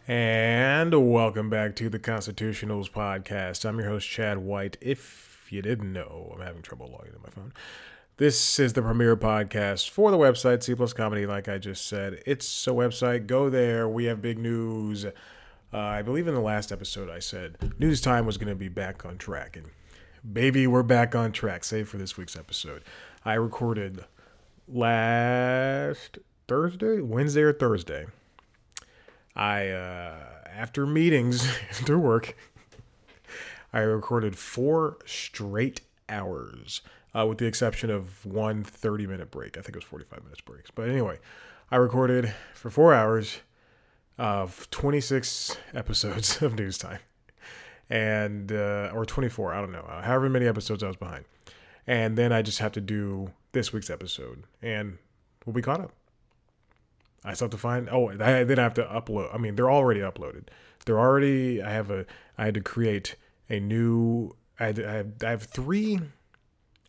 And welcome back to the Constitutionals podcast. I'm your host, Chad White. If you didn't know, I'm having trouble logging in my phone. This is the premier podcast for the website, C Plus Comedy, like I just said. It's a website. Go there. We have big news. I believe in the last episode I said News Time was going to be back on track. And baby, we're back on track, save for this week's episode. I recorded last Wednesday or Thursday. After meetings, after work, I recorded 4 straight hours, with the exception of one 30-minute break. I think it was 45 minutes breaks. But anyway, I recorded for 4 hours of 26 episodes of News Time. And, or 24, I don't know, however many episodes I was behind. And then I just have to do this week's episode, and we'll be caught up. I still have to find. Oh, then I have to upload. I mean, they're already uploaded. I had to create a new. I have 3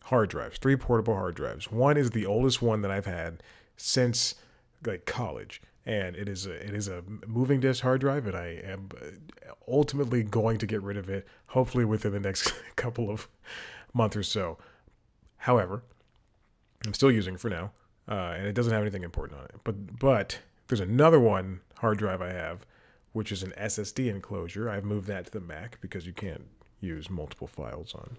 hard drives, 3 portable hard drives. One is the oldest one that I've had since like college, and it is a moving disk hard drive, and I am ultimately going to get rid of it, hopefully within the next couple of months or so. However, I'm still using it for now. And it doesn't have anything important on it. But there's another hard drive I have, which is an SSD enclosure. I've moved that to the Mac because you can't use multiple files on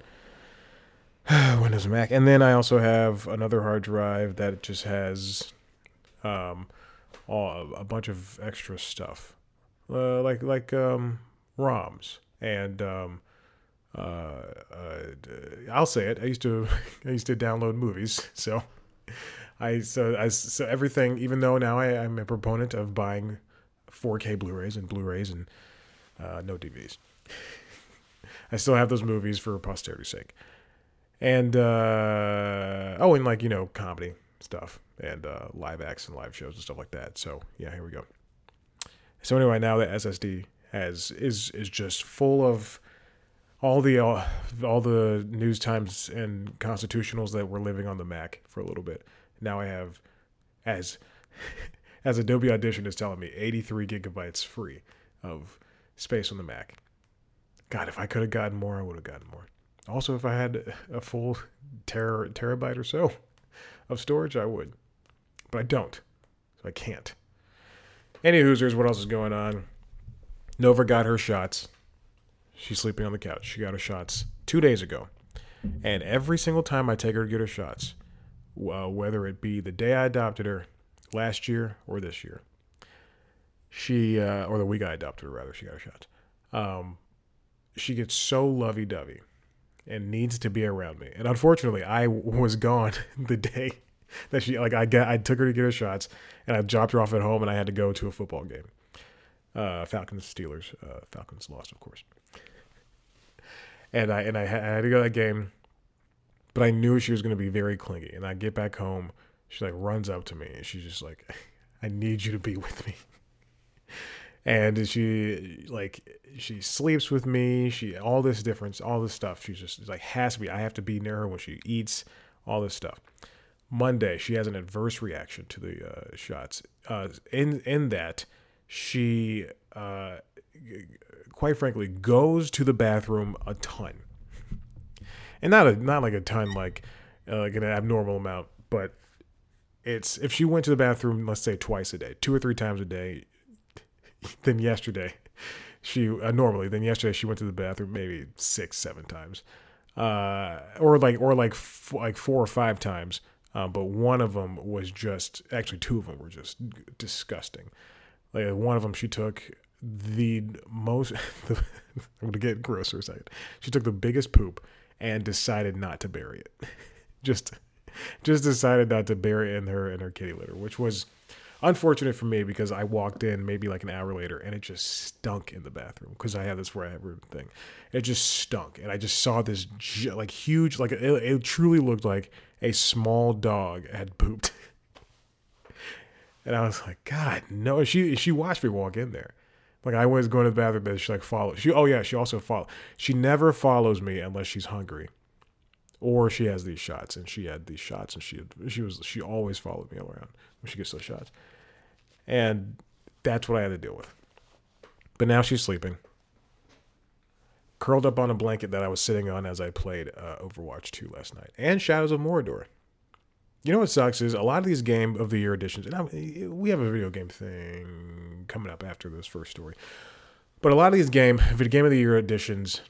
Windows and Mac. And then I also have another hard drive that just has a bunch of extra stuff, like ROMs and I'll say it. I used to download movies, so. So everything, even though now I'm a proponent of buying 4K Blu-rays and no DVDs, I still have those movies for posterity's sake. And, and comedy stuff and live acts and live shows and stuff like that. So, yeah, here we go. So anyway, now the SSD is just full of all the news times and constitutionals that were living on the Mac for a little bit. Now I have, as Adobe Audition is telling me, 83 gigabytes free of space on the Mac. God, if I could have gotten more, I would have gotten more. Also, if I had a full terabyte or so of storage, I would. But I don't. So I can't. Any hoosers, what else is going on? Nova got her shots. She's sleeping on the couch. She got her shots 2 days ago. And every single time I take her to get her shots, whether it be the day I adopted her, last year or this year, or the week I adopted her, rather, she got her shots. She gets so lovey-dovey and needs to be around me. And unfortunately, I was gone the day that I took her to get her shots, and I dropped her off at home, and I had to go to a football game. Falcons-Steelers. Falcons lost, of course. And I had to go to that game, but I knew she was going to be very clingy. And I get back home, she runs up to me, and she's just like, "I need you to be with me." And she sleeps with me. All this stuff. She's just has to be. I have to be near her when she eats. All this stuff. Monday, she has an adverse reaction to the shots. In that, she quite frankly goes to the bathroom a ton. And not like a ton, like an abnormal amount, but it's if she went to the bathroom, let's say twice a day, 2 or 3 times a day, then yesterday she she went to the bathroom maybe 6-7 times, or 4 or 5 times, but one of them was actually 2 of them were just disgusting. Like one of them, she took the most. I'm gonna get gross for a second. She took the biggest poop and decided not to bury it. just decided not to bury it in her kitty litter, which was unfortunate for me because I walked in maybe like an hour later and it just stunk in the bathroom because I have this forever thing. It just stunk, and I just saw this huge, it truly looked like a small dog had pooped. And I was like, God, no. She watched me walk in there. Like I was going to the bathroom, and she followed. She also followed. She never follows me unless she's hungry, or she has these shots, and she had these shots, and she always followed me around when she gets those shots, and that's what I had to deal with. But now she's sleeping, curled up on a blanket that I was sitting on as I played Overwatch 2 last night and Shadows of Mordor. You know what sucks is a lot of these Game of the Year editions, and we have a video game thing coming up after this first story, but a lot of these Game of the Year editions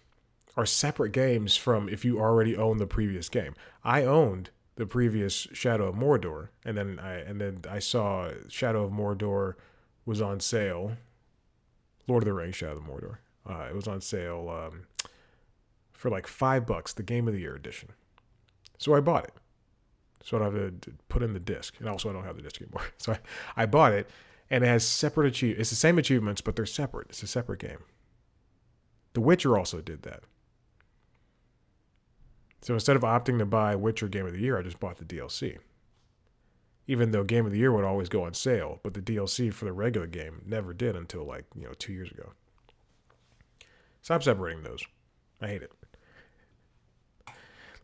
are separate games from if you already own the previous game. I owned the previous Shadow of Mordor, and then I saw Shadow of Mordor was on sale. Lord of the Rings Shadow of Mordor. It was on sale for like $5, the Game of the Year edition. So I bought it. So I don't have to put in the disc, and also I don't have the disc anymore. So I bought it, and it has separate achievements. It's the same achievements, but they're separate. It's a separate game. The Witcher also did that. So instead of opting to buy Witcher Game of the Year, I just bought the DLC. Even though Game of the Year would always go on sale, but the DLC for the regular game never did until 2 years ago. Stop separating those. I hate it.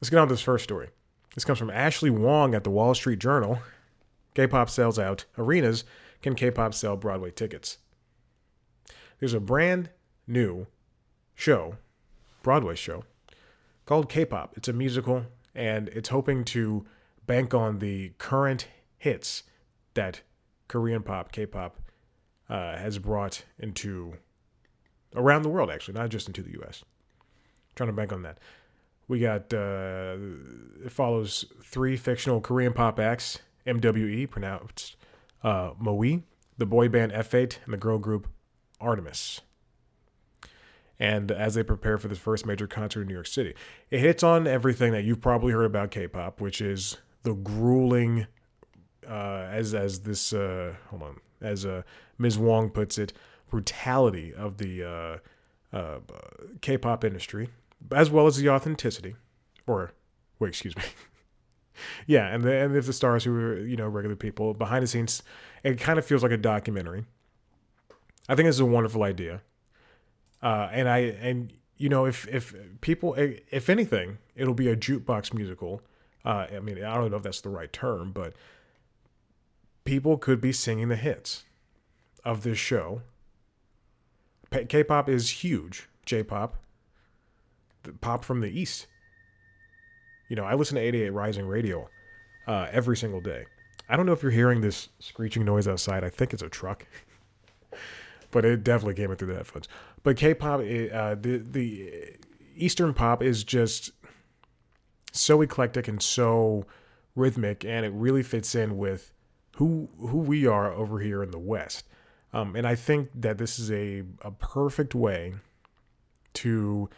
Let's get on to this first story. This comes from Ashley Wong at the Wall Street Journal. K-pop sells out arenas. Can K-pop sell Broadway tickets? There's a brand new show, Broadway show, called K-pop. It's a musical, and it's hoping to bank on the current hits that Korean pop, K-pop, has brought into around the world, actually, not just into the U.S. Trying to bank on that. We got, it follows 3 fictional Korean pop acts, MWE, pronounced Moe, the boy band F8, and the girl group Artemis. And as they prepare for this first major concert in New York City, it hits on everything that you've probably heard about K-pop, which is the grueling, as Ms. Wong puts it, brutality of the K-pop industry, as well as the authenticity, yeah, and if the stars who are regular people behind the scenes, it kind of feels like a documentary. I think it's a wonderful idea, if people, if anything, it'll be a jukebox musical. I don't know if that's the right term, but people could be singing the hits of this show. K-pop is huge. J-pop, the pop from the East. I listen to 88 Rising Radio every single day. I don't know if you're hearing this screeching noise outside. I think it's a truck, but it definitely came in through the headphones. But K-pop, the Eastern pop is just so eclectic and so rhythmic, and it really fits in with who we are over here in the West. And I think that this is a perfect way to,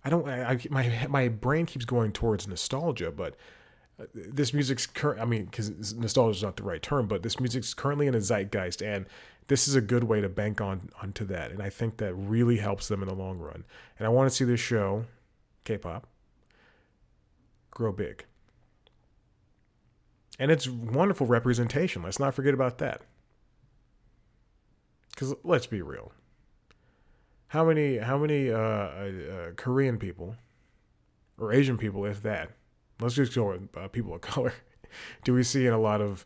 my brain keeps going towards nostalgia, but this music's because nostalgia is not the right term, but this music's currently in a zeitgeist, and this is a good way to bank onto that. And I think that really helps them in the long run. And I want to see this show, K-pop, grow big. And it's wonderful representation. Let's not forget about that. Because let's be real. How many Korean people or Asian people, if that, let's just go with people of color, do we see in a lot of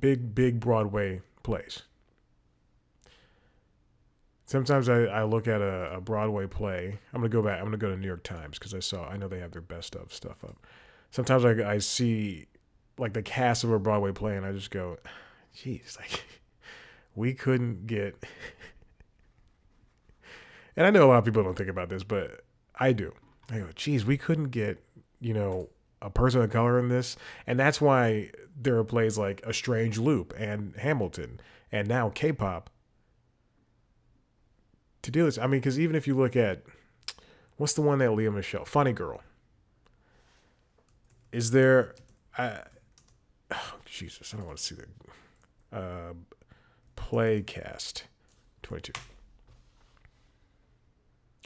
big Broadway plays? Sometimes I look at a Broadway play. I'm gonna go to New York Times because I know they have their best of stuff up. Sometimes I see like the cast of a Broadway play, and I just go, geez, like we couldn't get. And I know a lot of people don't think about this, but I do. I go, geez, we couldn't get, a person of color in this. And that's why there are plays like A Strange Loop and Hamilton and now K-pop to do this. I mean, because even if you look at, what's the one that Lea Michele, Funny Girl. Is there, Jesus, I don't want to see the play cast 22.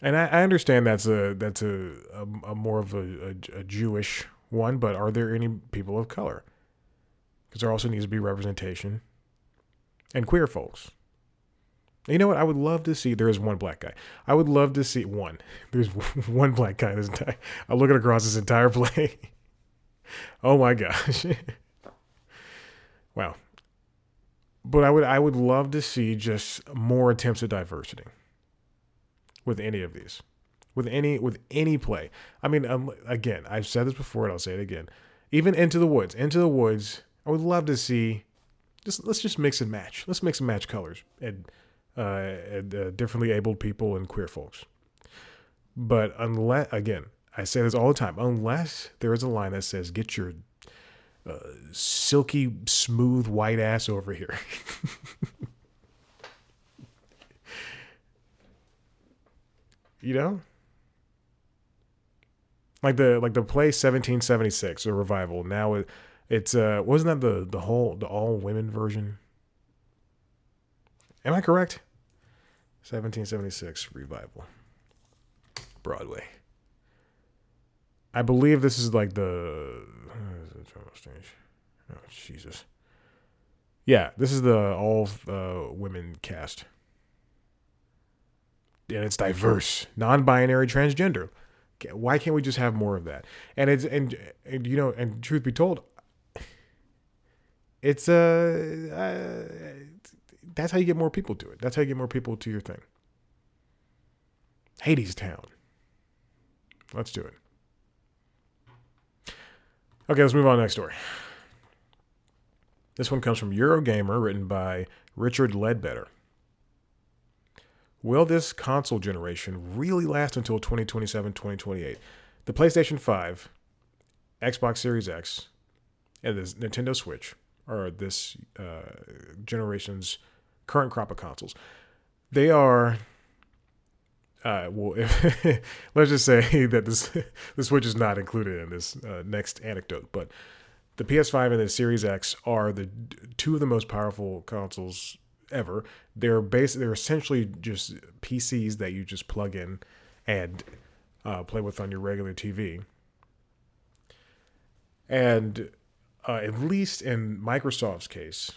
And I understand that's a more of a Jewish one, but are there any people of color? Because there also needs to be representation and queer folks. You know what? I would love to see. There is one black guy. I would love to see one. There's one black guy. I'm looking across this entire play. Oh my gosh! Wow. But I would love to see just more attempts at diversity with any of these, with any play. I mean, again, I've said this before and I'll say it again. Even Into the Woods, I would love to see. Let's just mix and match. Let's mix and match colors and differently abled people and queer folks. But unless, again, I say this all the time, unless there is a line that says, "Get your silky smooth white ass over here." You know, like the play 1776, a revival. Now it's wasn't that the all women version? Am I correct? 1776 revival, Broadway. I believe this is like the stage. Oh Jesus! Yeah, this is the all women cast, and it's diverse, non-binary, transgender. Why can't we just have more of that? And it's and you know, and truth be told, it's that's how you get more people to it. That's how you get more people to your thing. Hades Town. Let's do it. Okay, let's move on to the next story. This one comes from Eurogamer, written by Richard Ledbetter. Will this console generation really last until 2027, 2028? The PlayStation 5, Xbox Series X, and the Nintendo Switch are this generation's current crop of consoles. They are, well, let's just say that the Switch is not included in this next anecdote, but the PS5 and the Series X are the two of the most powerful consoles ever. They're essentially just PCs that you just plug in and play with on your regular TV. And at least in Microsoft's case,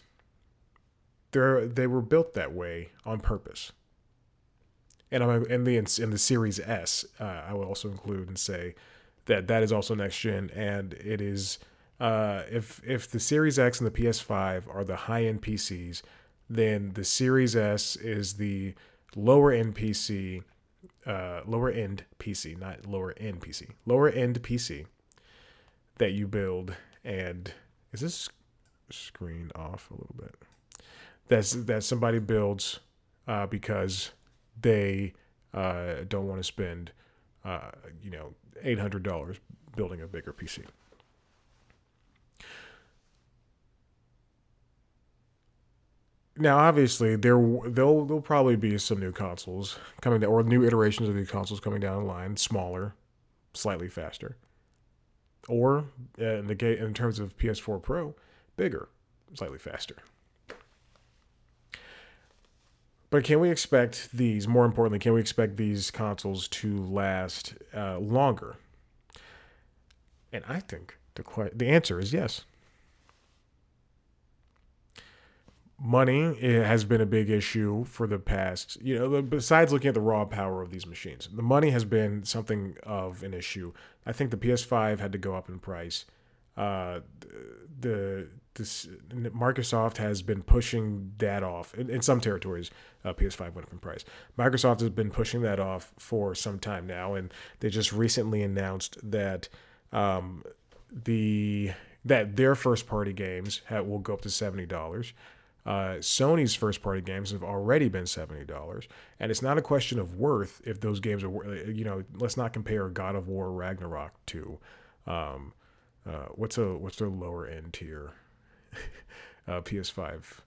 they were built that way on purpose. And in the Series S, I would also include and say that is also next gen, and it is if the Series X and the PS5 are the high end PCs, then the Series S is the lower end PC, lower end PC, not lower end PC, lower end PC that you build. And is this screen off a little bit? That somebody builds because they don't want to spend $800 building a bigger PC. Now, obviously, there'll probably be some new consoles coming down, or new iterations of these consoles coming down the line, smaller, slightly faster, or in terms of PS4 Pro, bigger, slightly faster. But can we expect these? More importantly, can we expect these consoles to last longer? And I think the answer is yes. Money has been a big issue for the past, besides looking at the raw power of these machines. The money has been something of an issue. I think the PS5 had to go up in price. Uh, Microsoft has been pushing that off in some territories. PS5 went up in price. Microsoft has been pushing that off for some time now, and they just recently announced that um, their first party games will go up to $70. Sony's first party games have already been $70, and it's not a question of worth if those games are. Let's not compare God of War Ragnarok to um, what's their lower end tier PS5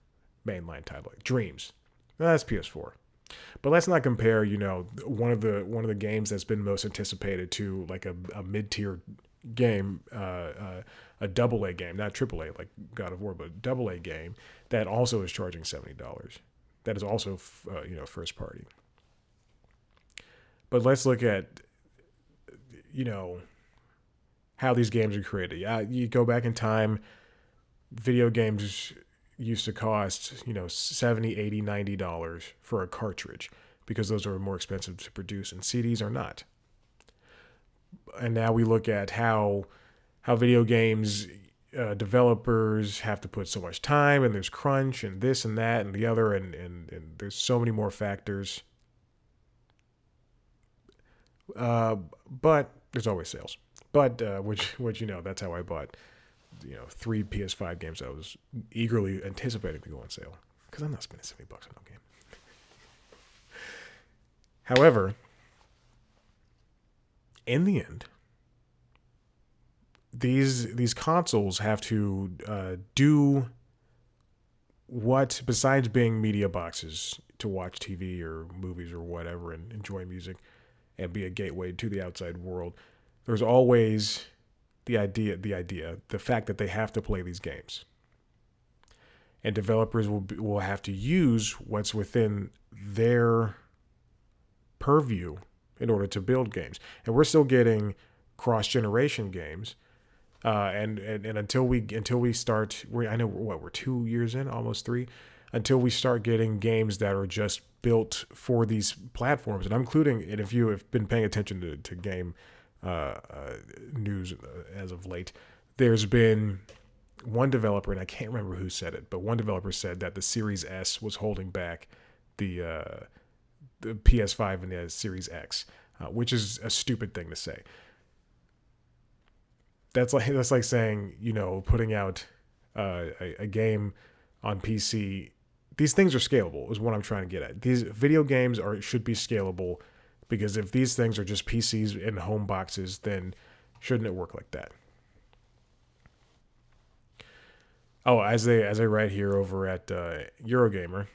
mainline title, like Dreams. No, that's PS4. But let's not compare, one of the games that's been most anticipated to like a mid tier game, a double A game, not triple A like God of War, but double A game that also is charging $70. That is also first party. But let's look at you know how these games are created. Yeah, you go back in time, video games used to cost 70, 80, $90 for a cartridge because those are more expensive to produce, and CDs are not. And now we look at how video games developers have to put so much time, and there's crunch and this and that and the other, and there's so many more factors. Uh, but there's always sales. But which that's how I bought 3 PS5 games I was eagerly anticipating to go on sale because I'm not spending $70 on no game. However, in the end, these consoles have to do what besides being media boxes to watch TV or movies or whatever and enjoy music and be a gateway to the outside world. There's always the fact that they have to play these games, and developers will have to use what's within their purview in order to build games. And we're still getting cross generation games. And until we start, I know we're 2 years in, almost three, until we start getting games that are just built for these platforms. And I'm including, and if you have been paying attention to game news as of late, there's been one developer, and I can't remember who said it, but one developer said that the Series S was holding back the PS5 and the Series X, which is a stupid thing to say. That's like saying putting out a game on PC. These things are scalable, is what I'm trying to get at. These video games should be scalable, because if these things are just PCs and home boxes, then shouldn't it work like that? Oh, as they write here over at Eurogamer,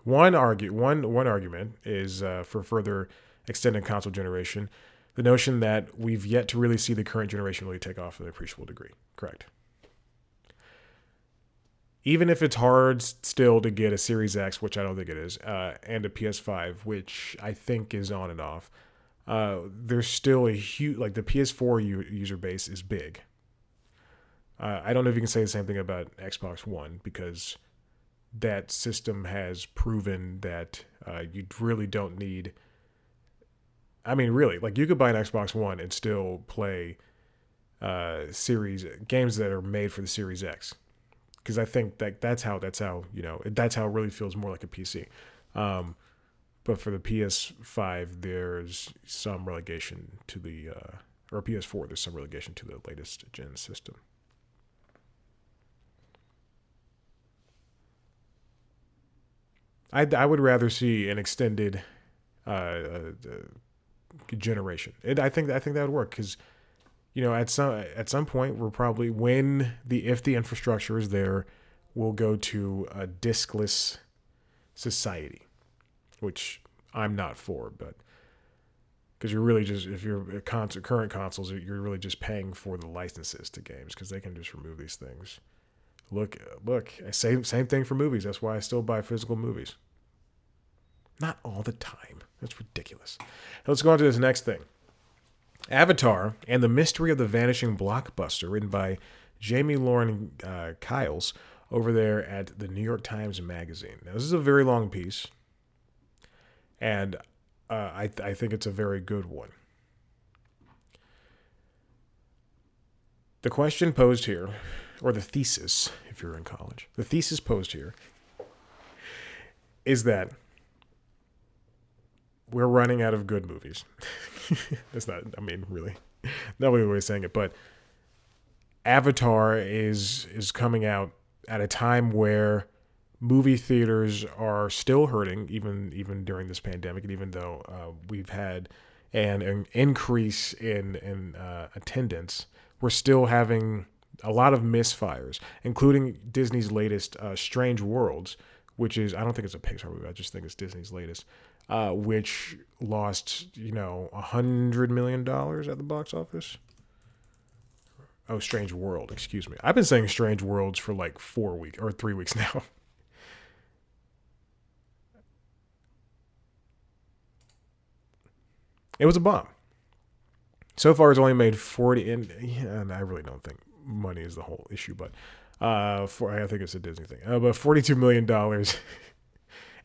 one argument is for further extended console generation, the notion that we've yet to really see the current generation really take off to an appreciable degree. Correct. Even if it's hard still to get a Series X, which I don't think it is, and a PS5, which I think is on and off, there's still a huge, like the PS4 user base is big. I don't know if you can say the same thing about Xbox One, because that system has proven that you really don't need. I mean, really, like you could buy an Xbox One and still play series games that are made for the Series X, because I think that's how that's how it really feels more like a PC. But for the PS5, there's some relegation to the or PS4, there's some relegation to the latest gen system. I would rather see an extended generation. I think that would work, because at some point we're probably, if the infrastructure is there, we'll go to a diskless society, which I'm not for, but because you're really just, if you're current consoles, you're really just paying for the licenses to games, because they can just remove these things. Look, same thing for movies. That's why I still buy physical movies. Not all the time. That's ridiculous. Let's go on to this next thing. Avatar and the Mystery of the Vanishing Blockbuster, written by Jamie Lauren Kiles over there at the New York Times Magazine. Now, this is a very long piece, and I think it's a very good one. The question posed here, or the thesis, if you're in college, the thesis posed here is that we're running out of good movies. That's not, I mean, really, nobody was saying it, but Avatar is coming out at a time where movie theaters are still hurting, even during this pandemic, and even though we've had an increase in attendance, we're still having a lot of misfires, including Disney's latest Strange Worlds, which is, I don't think it's a Pixar movie, I just think it's Disney's latest, which lost, $100 million at the box office. Oh, Strange World, excuse me. I've been saying Strange Worlds for like 4 weeks or 3 weeks now. It was a bomb. So far, it's only made 40, and I really don't think money is the whole issue, but I think it's a Disney thing. But $42 million,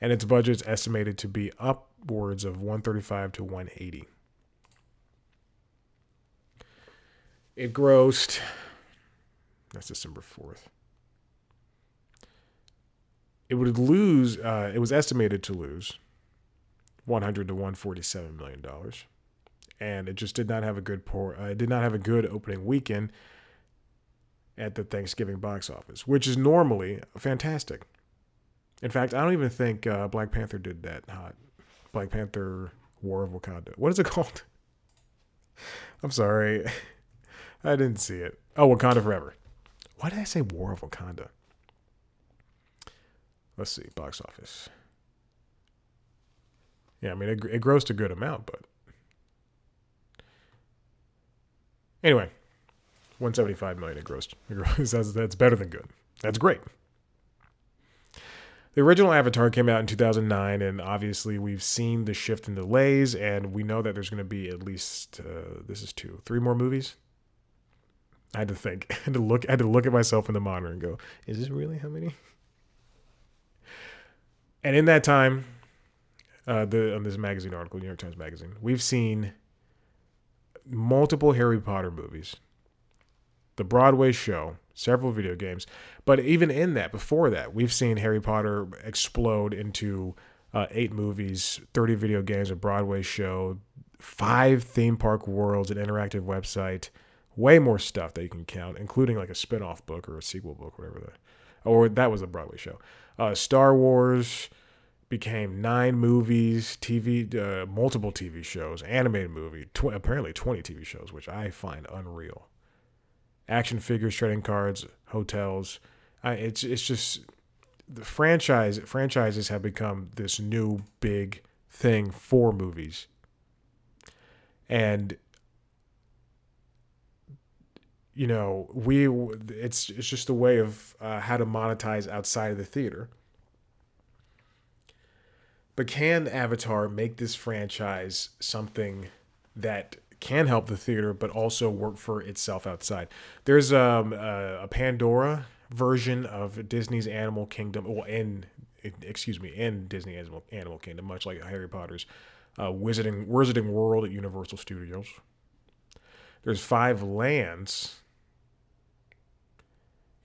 and its budget's estimated to be upwards of 135 to 180. It grossed That's December 4th. It would lose. It was estimated to lose 100 to 147 million dollars, and it just did not have a good it did not have a good opening weekend at the Thanksgiving box office, which is normally fantastic. In fact, I don't even think Black Panther did that hot. Black Panther War of Wakanda. What is it called? I'm sorry. I didn't see it. Oh, Wakanda Forever. Why did I say War of Wakanda? Let's see. Box office. Yeah, I mean, it grossed a good amount, but. Anyway, 175 million it grossed. That's better than good. That's great. The original Avatar came out in 2009, and obviously we've seen the shift in delays, and we know that there's going to be at least this is three more movies. I had to think. I had to look at myself in the monitor and go, "Is this really how many?" And in that time, on this magazine article, New York Times Magazine, we've seen multiple Harry Potter movies, the Broadway show, several video games. But even in that, before that, we've seen Harry Potter explode into 8 movies, 30 video games, a Broadway show, 5 theme park worlds, an interactive website, way more stuff that you can count, including like a spin-off book or a sequel book, whatever that. Or that was a Broadway show. Star Wars became 9 movies, multiple TV shows, animated movie, apparently 20 TV shows, which I find unreal. Action figures, trading cards, hotels. It's just the franchises have become this new big thing for movies, and you know it's just a way of how to monetize outside of the theater. But can Avatar make this franchise something that can help the theater, but also work for itself outside? There's a Pandora version of Disney's Animal Kingdom, in Disney Animal Kingdom, much like Harry Potter's Wizarding World at Universal Studios. There's 5 lands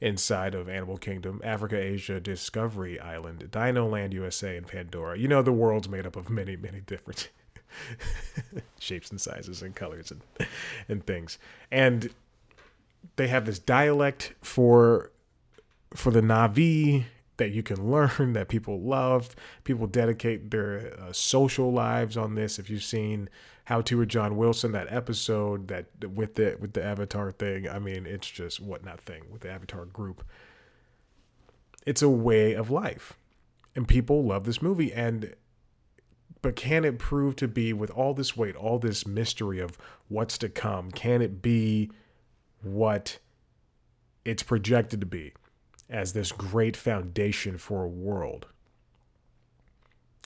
inside of Animal Kingdom: Africa, Asia, Discovery Island, Dino Land USA, and Pandora. You know, the world's made up of many, many different shapes and sizes and colors and things. And they have this dialect for the Na'vi that you can learn, that people love. People dedicate their social lives on this. If you've seen How to with John Wilson, that episode that with the Avatar thing, I mean, it's just with the Avatar group. It's a way of life, and people love this movie. But can it prove to be, with all this weight, all this mystery of what's to come, can it be what it's projected to be, as this great foundation for a world?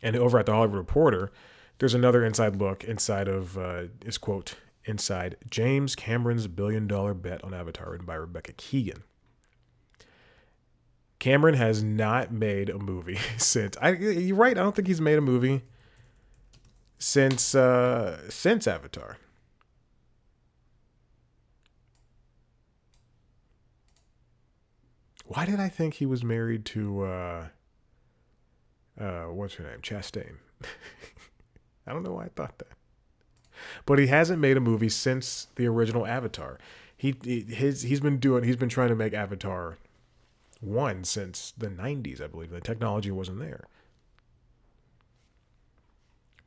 And over at the Hollywood Reporter, there's another inside look inside of his quote, "Inside James Cameron's billion-dollar bet on Avatar," written by Rebecca Keegan. Cameron has not made a movie since. You're right. I don't think he's made a movie since Avatar. Why did I think he was married to what's her name? Chastain. I don't know why I thought that. But he hasn't made a movie since the original Avatar. He's been trying to make Avatar 1 since the 90s, I believe. The technology wasn't there.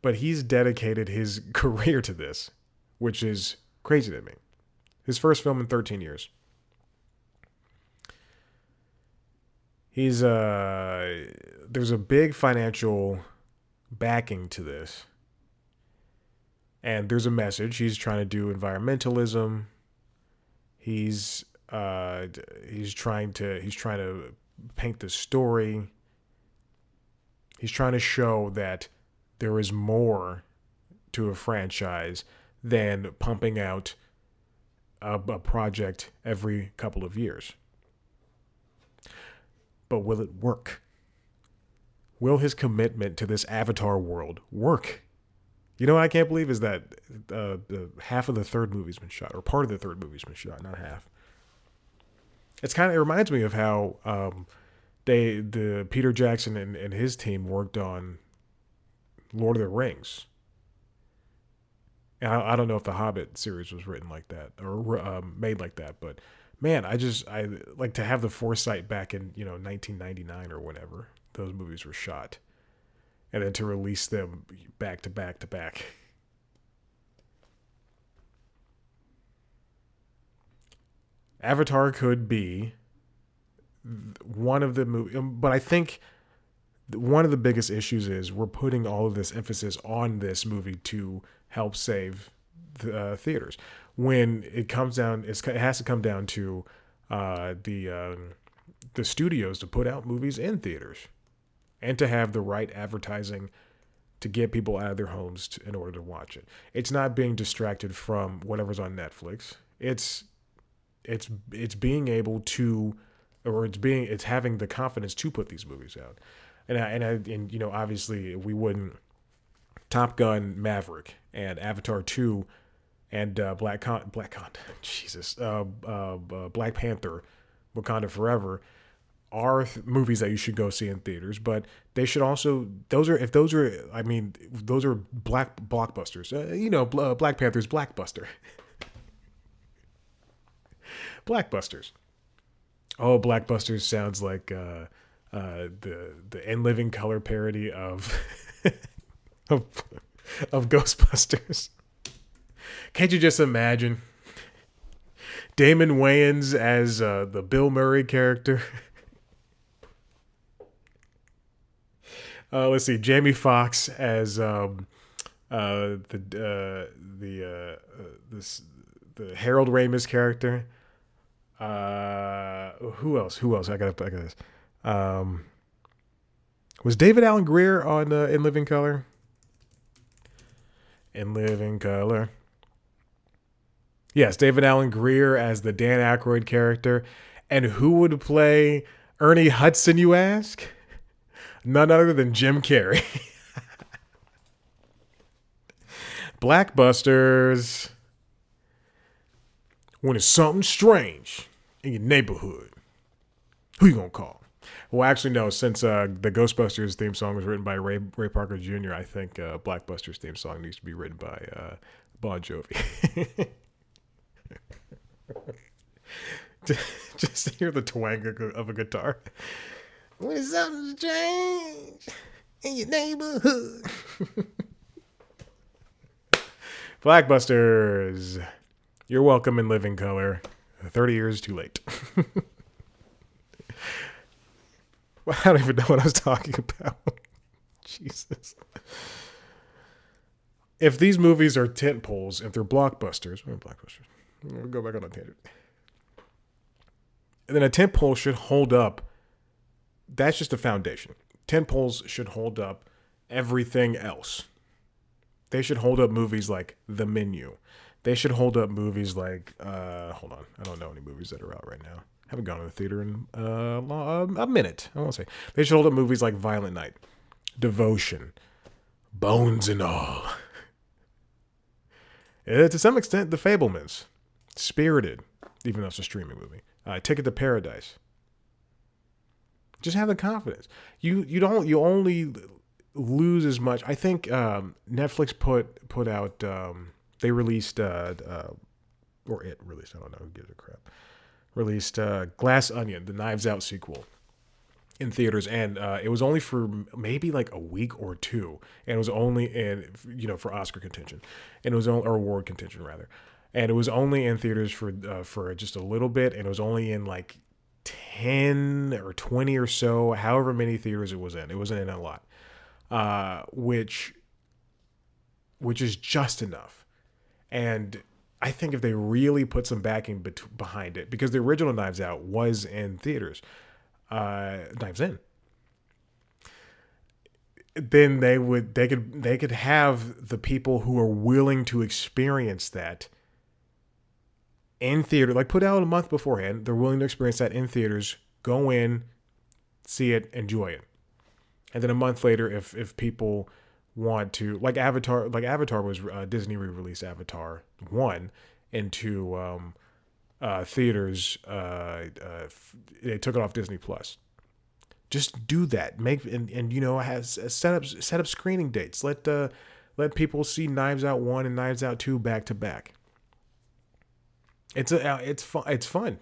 But he's dedicated his career to this, which is crazy to me. His first film in 13 years. There's a big financial backing to this. And there's a message. He's trying to do environmentalism. He's trying to paint the story. He's trying to show that there is more to a franchise than pumping out a project every couple of years. But will it work? Will his commitment to this Avatar world work? You know what I can't believe is that half of the third movie's been shot, or part of the third movie's been shot, not half. It's kind of, it reminds me of how the Peter Jackson and his team worked on Lord of the Rings. And I don't know if the Hobbit series was written like that or made like that, but man, I like to have the foresight back in 1999 or whenever those movies were shot, and then to release them back to back to back. Avatar could be one of the movie, but I think one of the biggest issues is we're putting all of this emphasis on this movie to help save the theaters. When it comes down, it has to come down to the studios to put out movies in theaters and to have the right advertising to get people out of their homes in order to watch it. It's not being distracted from whatever's on Netflix. It's being able to, or it's having the confidence to put these movies out. And obviously we wouldn't. Top Gun, Maverick, and Avatar 2, and Jesus, Black Panther, Wakanda Forever are movies that you should go see in theaters. But they should also, those are black blockbusters. Black Panther's Blackbuster. Blackbusters. Oh, Blackbusters sounds like the In Living Color parody of of, of Ghostbusters. Can't you just imagine Damon Wayans as the Bill Murray character? Let's see, Jamie Foxx as the Harold Ramis character. Who else? I got this. Was David Alan Grier on In Living Color? In Living Color. Yes, David Alan Grier as the Dan Aykroyd character. And who would play Ernie Hudson, you ask? None other than Jim Carrey. Blackbusters. When it's something strange in your neighborhood, who you gonna call? Well, actually, no. Since the Ghostbusters theme song was written by Ray Parker Jr., I think Blackbusters theme song needs to be written by Bon Jovi. Just to hear the twang of a guitar. When it's something strange in your neighborhood. Blackbusters. You're welcome in living color. 30 years too late. Well, I don't even know what I was talking about. Jesus. If these movies are tent poles, if they're blockbusters, we'll go back on a tangent. And then a tent pole should hold up. That's just a foundation. Tent poles should hold up everything else. They should hold up movies like The Menu. They should hold up movies like, hold on, I don't know any movies that are out right now. I haven't gone to the theater in a minute. I won't say. They should hold up movies like Violent Night, Devotion, Bones and All. To some extent, The Fabelmans, Spirited, even though it's a streaming movie. Ticket to Paradise. Just have the confidence. You only lose as much. I think Netflix put out. They released or it released. I don't know who gives a crap. Released Glass Onion, the Knives Out sequel, in theaters, and it was only for maybe like a week or two, and it was only in for Oscar contention, and it was only, or award contention rather, and it was only in theaters for just a little bit, and it was only in like 10 or 20 or so, however many theaters it was in. It wasn't in a lot, which is just enough, and I think if they really put some backing behind it, because the original Knives Out was in theaters, Knives In, then they could have the people who are willing to experience that in theater, like put out a month beforehand. They're willing to experience that in theaters, go in, see it, enjoy it, and then a month later, if people want to, like Avatar was Disney re-released Avatar 1 into theaters. They took it off Disney Plus. Just do that. Make and has set up screening dates. Let people see Knives Out 1 and Knives Out 2 back to back. It's fun. It's fun.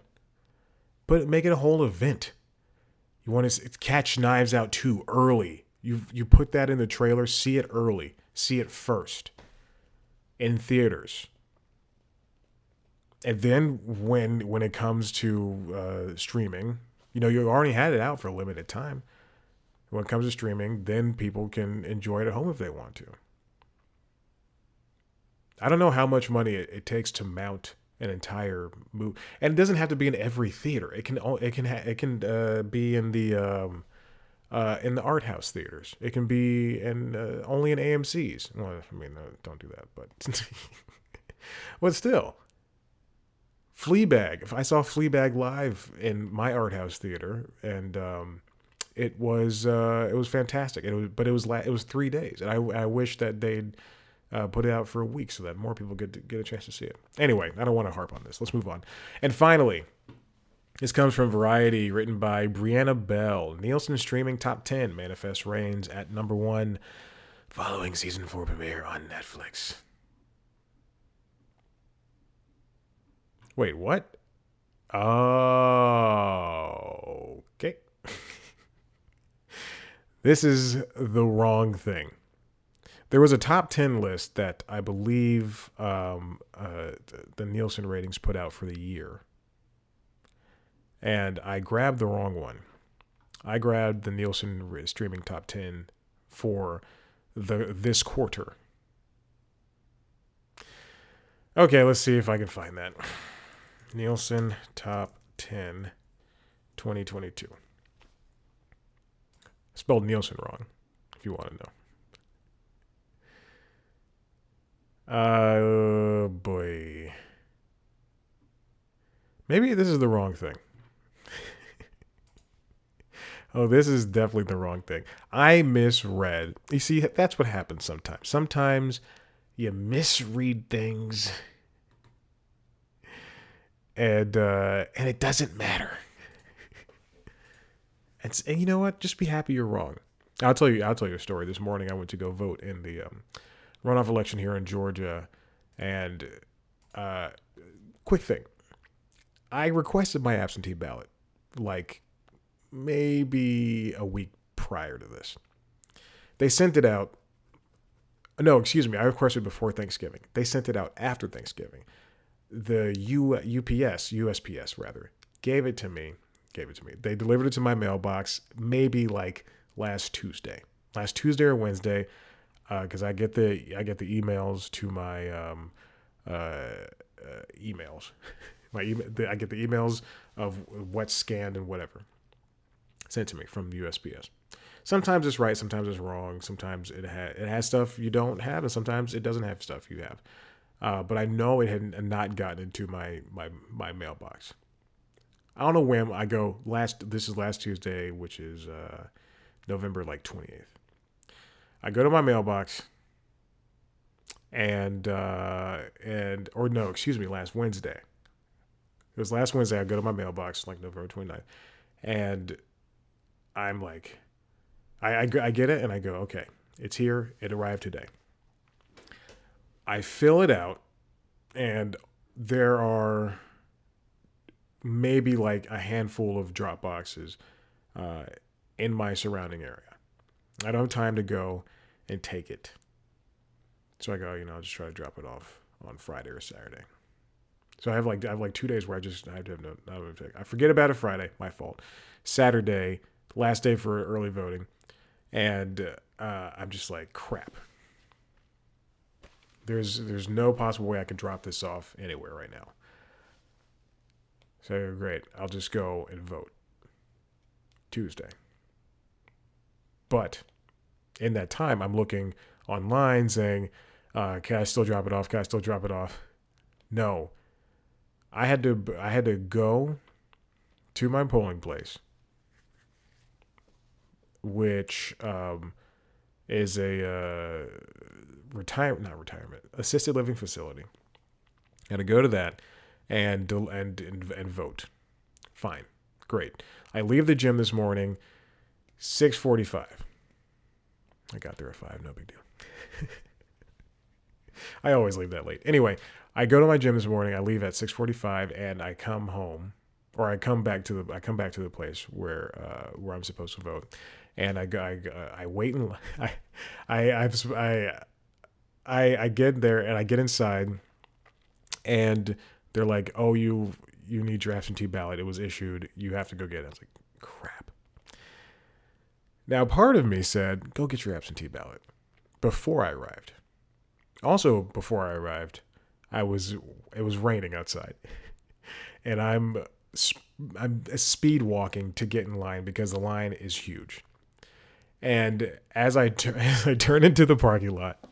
But make it a whole event. You want to catch Knives Out 2 early. You put that in the trailer. See it early. See it first in theaters. And then when it comes to streaming, you already had it out for a limited time. When it comes to streaming, then people can enjoy it at home if they want to. I don't know how much money it takes to mount an entire movie, and it doesn't have to be in every theater. It can be in the art house theaters. It can be in only in AMC's. Well, I mean, don't do that, but but still, Fleabag. If I saw Fleabag live in my art house theater, and it was fantastic. It was 3 days, and I wish that they'd put it out for a week so that more people get a chance to see it. Anyway, I don't want to harp on this. Let's move on. And finally, this comes from Variety, written by Brianna Bell. Nielsen streaming top 10 manifest reigns at number 1, following season 4 premiere on Netflix. Wait, what? Oh, okay. This is the wrong thing. There was a top 10 list that I believe the Nielsen ratings put out for the year. And I grabbed the wrong one. I grabbed the Nielsen streaming top 10 for this quarter. Okay, let's see if I can find that. Nielsen top 10 2022. Spelled Nielsen wrong, if you want to know. Oh boy. Maybe this is the wrong thing. Oh, this is definitely the wrong thing. I misread. You see, that's what happens sometimes. Sometimes you misread things, and it doesn't matter. And you know what? Just be happy you're wrong. I'll tell you a story. This morning I went to go vote in the runoff election here in Georgia, and quick thing. I requested my absentee ballot like maybe a week prior to this. They sent it out. No, excuse me. I requested before Thanksgiving. They sent it out after Thanksgiving. The USPS rather, gave it to me. They delivered it to my mailbox maybe like last Tuesday or Wednesday, because I get the emails to my emails. I get the emails of what's scanned and whatever sent to me from the USPS. Sometimes it's right, sometimes it's wrong. Sometimes it has stuff you don't have, and sometimes it doesn't have stuff you have. But I know it had not gotten into my mailbox. I don't know when I go this is last Tuesday, which is November like 28th. I go to my mailbox and last Wednesday. It was last Wednesday I go to my mailbox like November 29th, and I'm like I get it and I go, okay, it's here. It arrived today. I fill it out, and there are maybe like a handful of drop boxes in my surrounding area. I don't have time to go and take it. So I go, I'll just try to drop it off on Friday or Saturday. So I have like 2 days where I have to have no take. I forget about it Friday, my fault. Saturday, last day for early voting, and I'm just like, crap. There's no possible way I could drop this off anywhere right now. So great, I'll just go and vote Tuesday. But in that time, I'm looking online saying, can I still drop it off? Can I still drop it off? No. I had to go to my polling place, which is a assisted living facility. I had to go to that, and vote. Fine, great. I leave the gym this morning, 6:45. I got there at 5. No big deal. I always leave that late. Anyway, I go to my gym this morning. I leave at 6:45, and I come home, or I come back to the place where I'm supposed to vote, and I wait and I I get there and I get inside, and they're like, "Oh, you need your absentee ballot. It was issued. You have to go get it." I was like, "Crap." Now, part of me said, "Go get your absentee ballot." Before I arrived. Also, before I arrived, it was raining outside, and I'm speed walking to get in line because the line is huge. And as I turn into the parking lot,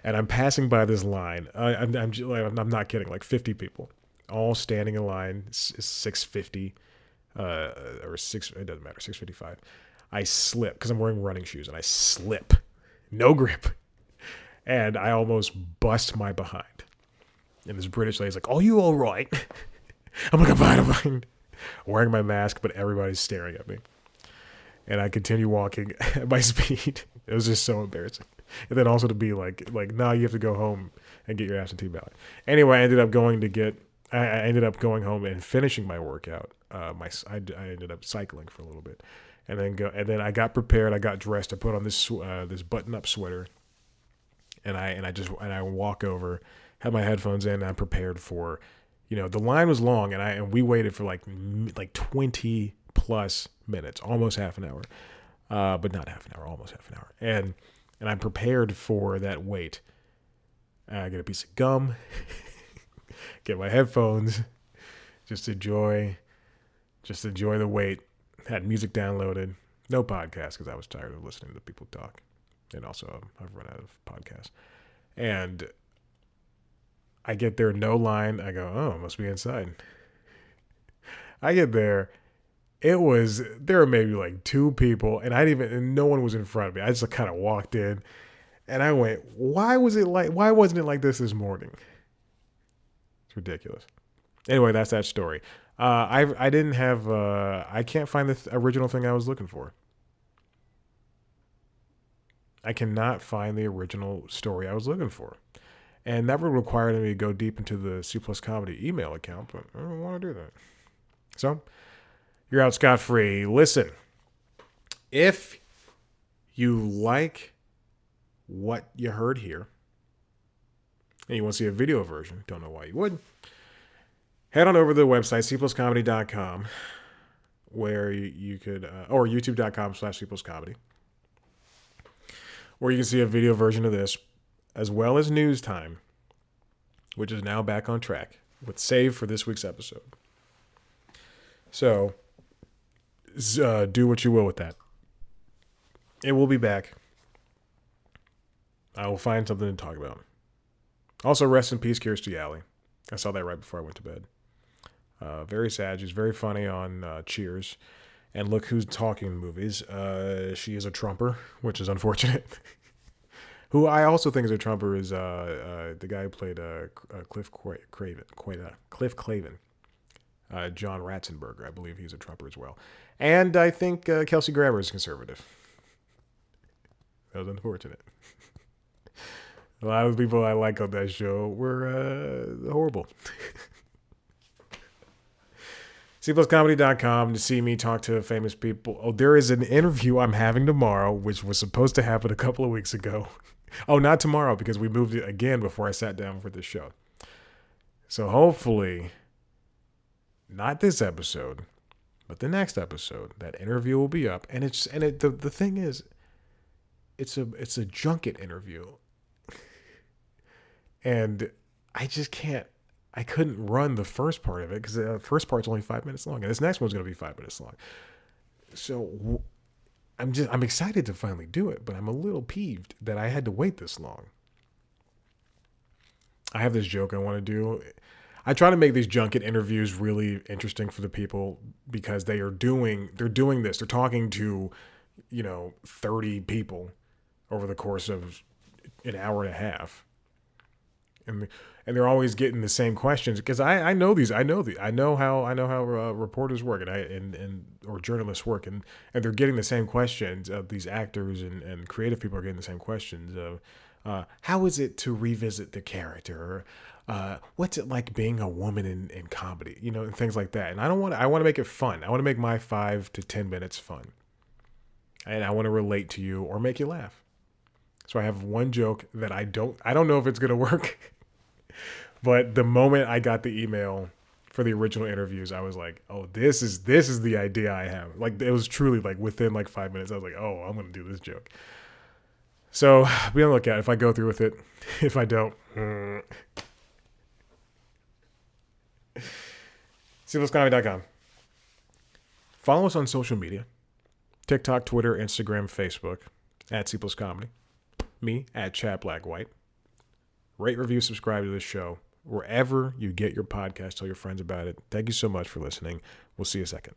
and I'm passing by this line, I'm not kidding, like 50 people, all standing in line, 650, or six. It doesn't matter, 655. I slip because I'm wearing running shoes, and I slip, no grip, and I almost bust my behind. And this British lady's like, "Oh, you all right?" I'm like, I'm fine. Wearing my mask, but everybody's staring at me. And I continue walking at my speed. It was just so embarrassing. And then also to be like, now you have to go home and get your absentee ballot. Anyway, I ended up going home and finishing my workout. I ended up cycling for a little bit, and then I got prepared. I got dressed. I put on this button-up sweater, and I walk over, have my headphones in, and I'm prepared for, the line was long, and we waited for like 20 plus minutes, almost half an hour, but not half an hour, almost half an hour, and I'm prepared for that wait. I get a piece of gum, get my headphones, just enjoy the wait. Had music downloaded, no podcast because I was tired of listening to people talk, and also I've run out of podcasts. And I get there, no line. I go, "Oh, it must be inside." I get there. There were maybe like 2 people, and no one was in front of me. I just kind of walked in, and I went, why wasn't it like this morning? It's ridiculous. Anyway, that's that story. I didn't have, I can't find the original thing I was looking for. I cannot find the original story I was looking for. And that would require me to go deep into the C Plus Comedy email account, but I don't want to do that. So, you're out scot-free. Listen, if you like what you heard here, and you want to see a video version, don't know why you would, head on over to the website, cpluscomedy.com, where you could, or youtube.com/cpluscomedy, where you can see a video version of this, as well as News Time, which is now back on track, with save for this week's episode. So, do what you will with that. It will be back. I will find something to talk about. Also, rest in peace, Kirstie Alley. I saw that right before I went to bed. Very sad. She's very funny on Cheers. And Look Who's Talking in movies. She is a Trumper, which is unfortunate. Who I also think is a Trumper is the guy who played Cliff Clavin. John Ratzenberger. I believe he's a Trumper as well. And I think Kelsey Grammer is conservative. That was unfortunate. A lot of people I like on that show were horrible. cpluscomedy.com to see me talk to famous people. Oh, there is an interview I'm having tomorrow, which was supposed to happen a couple of weeks ago. Oh, not tomorrow, because we moved it again before I sat down for this show. So hopefully, not this episode, but the next episode, that interview will be up. And the thing is, it's a junket interview. And I just I couldn't run the first part of it because the first part's only 5 minutes long, and this next one's going to be 5 minutes long. So I'm excited to finally do it, but I'm a little peeved that I had to wait this long. I have this joke I want to do. I try to make these junket interviews really interesting for the people because they're doing this. They're talking to, 30 people over the course of an hour and a half. and they're always getting the same questions because I know these I know how reporters work and or journalists work and they're getting the same questions of these actors and creative people are getting the same questions of how is it to revisit the character, what's it like being a woman in comedy, and things like that. And I want to make it fun. I want to make my 5 to 10 minutes fun, and I want to relate to you or make you laugh. So I have one joke that I don't know if it's gonna work. But the moment I got the email for the original interviews, I was like, "Oh, this is the idea I have." Like it was truly like within like 5 minutes, I was like, "Oh, I'm gonna do this joke." So be on the lookout if I go through with it. If I don't, cpluscomedy.com. Follow us on social media: TikTok, Twitter, Instagram, Facebook at cpluscomedy. Me at Chad Black White. Rate, review, subscribe to this show wherever you get your podcast. Tell your friends about it. Thank you so much for listening. We'll see you a second.